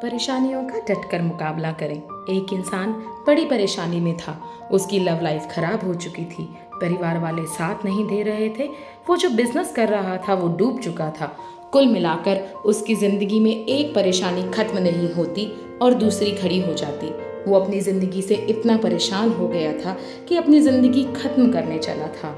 परेशानियों का डटकर मुकाबला करें। एक इंसान बड़ी परेशानी में था। उसकी लव लाइफ खराब हो चुकी थी। परिवार वाले साथ नहीं दे रहे थे। वो जो बिजनेस कर रहा था वो डूब चुका था। कुल मिलाकर उसकी जिंदगी में एक परेशानी खत्म नहीं होती और दूसरी खड़ी हो जाती। वो अपनी जिंदगी से इतना परेशान हो गया था कि अपनी जिंदगी खत्म करने चला था।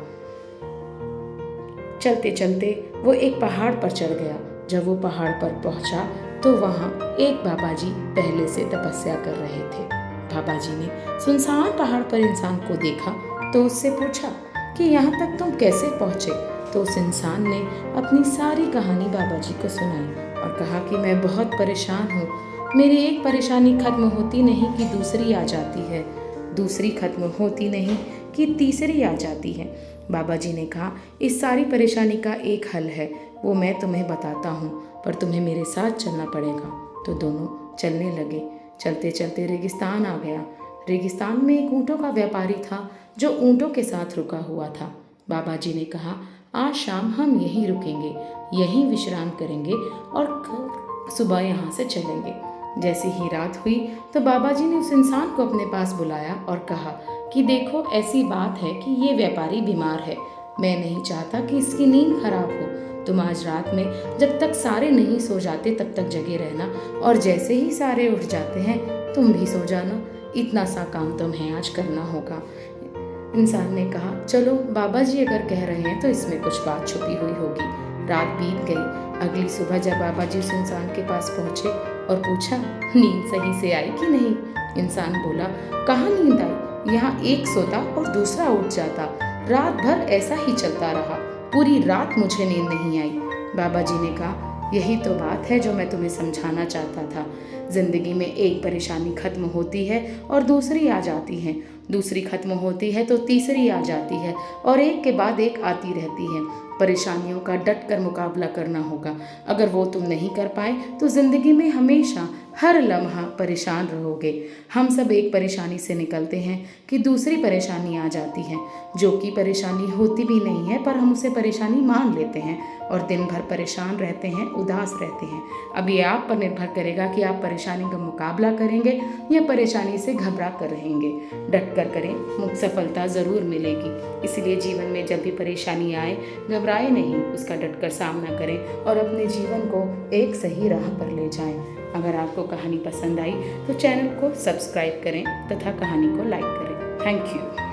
चलते चलते वो एक पहाड़ पर चढ़ गया। जब वो पहाड़ पर पहुंचा तो वहाँ एक बाबा जी पहले से तपस्या कर रहे थे। बाबा जी ने सुनसान पहाड़ पर इंसान को देखा तो उससे पूछा कि यहाँ तक तुम कैसे पहुँचे। तो उस इंसान ने अपनी सारी कहानी बाबा जी को सुनाई और कहा कि मैं बहुत परेशान हूँ। मेरी एक परेशानी खत्म होती नहीं कि दूसरी आ जाती है, दूसरी खत्म होती नहीं कि तीसरी आ जाती है। बाबा जी ने कहा इस सारी परेशानी का एक हल है, वो मैं तुम्हें बताता हूँ, पर तुम्हें मेरे साथ चलना पड़ेगा। तो दोनों चलने लगे। चलते चलते रेगिस्तान आ गया। रेगिस्तान में एक ऊँटों का व्यापारी था जो ऊँटों के साथ रुका हुआ था। बाबा जी ने कहा आज शाम हम यहीं रुकेंगे, यहीं विश्राम करेंगे और कल सुबह यहाँ से चलेंगे। जैसे ही रात हुई तो बाबा जी ने उस इंसान को अपने पास बुलाया और कहा कि देखो ऐसी बात है कि ये व्यापारी बीमार है। मैं नहीं चाहता कि इसकी नींद खराब हो। तुम आज रात में जब तक सारे नहीं सो जाते तब तक जगे रहना और जैसे ही सारे उठ जाते हैं तुम भी सो जाना। इतना सा काम तुम्हें आज करना होगा। इंसान ने कहा चलो बाबा जी अगर कह रहे हैं तो इसमें कुछ बात छुपी हुई होगी। रात बीत गई। अगली सुबह जब बाबा जी उस इंसान के पास पहुंचे और पूछा नींद सही से आई कि नहीं। इंसान बोला कहाँ नींद आई, यहाँ एक सोता और दूसरा उठ जाता। रात भर ऐसा ही चलता रहा, पूरी रात मुझे नींद नहीं आई। बाबा जी ने कहा यही तो बात है जो मैं तुम्हें समझाना चाहता था। जिंदगी में एक परेशानी खत्म होती है और दूसरी आ जाती है, दूसरी खत्म होती है तो तीसरी आ जाती है और एक के बाद एक आती रहती है। परेशानियों का डट कर मुकाबला करना होगा। अगर वो तुम नहीं कर पाए तो जिंदगी में हमेशा हर लम्हा परेशान रहोगे। हम सब एक परेशानी से निकलते हैं कि दूसरी परेशानी आ जाती है, जो कि परेशानी होती भी नहीं है पर हम उसे परेशानी मान लेते हैं और दिन भर परेशान रहते हैं, उदास रहते हैं। अब ये आप पर निर्भर करेगा कि आप परेशानी का मुकाबला करेंगे या परेशानी से घबरा कर रहेंगे। डट कर करें, सफलता ज़रूर मिलेगी। इसलिए जीवन में जब भी परेशानी आए घबराए नहीं, उसका डट कर सामना करें और अपने जीवन को एक सही राह पर ले जाएं। अगर आपको कहानी पसंद आई तो चैनल को सब्सक्राइब करें तथा कहानी को लाइक करें। Thank you.